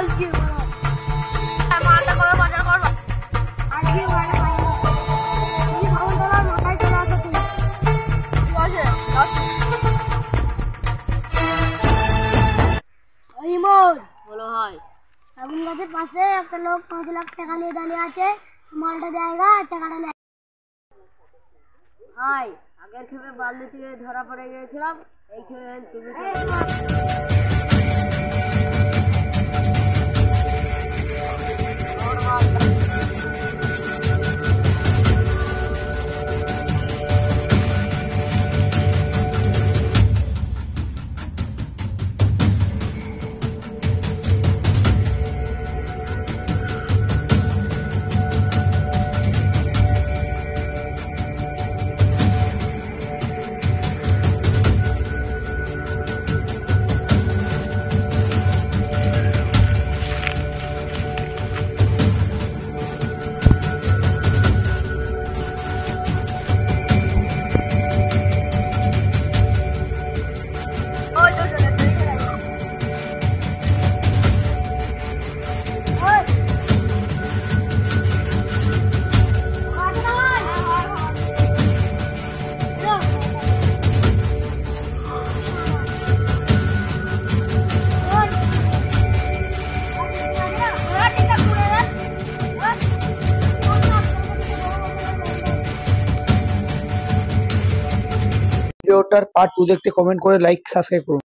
বলছি মালটা করে বাজার করবো আজকে তুমি ভাবুন তোমার মাথায় চলে আসো তুমি ঠিক আছে ইমন বলো ভাই সাগুন গাছের পাশে একটা লোক 5 লাখ টাকা নিয়ে দাঁড়িয়ে আছে মালটা জায়গা টাকাটা নেয় ভাই আগের খেপে বালতি থেকে ধরা পড়ে গিয়েছিলাম এই খেপে তুমি ভিডিওটার পার্ট 2 দেখতে কমেন্ট করে লাইক সাবস্ক্রাইব করুন।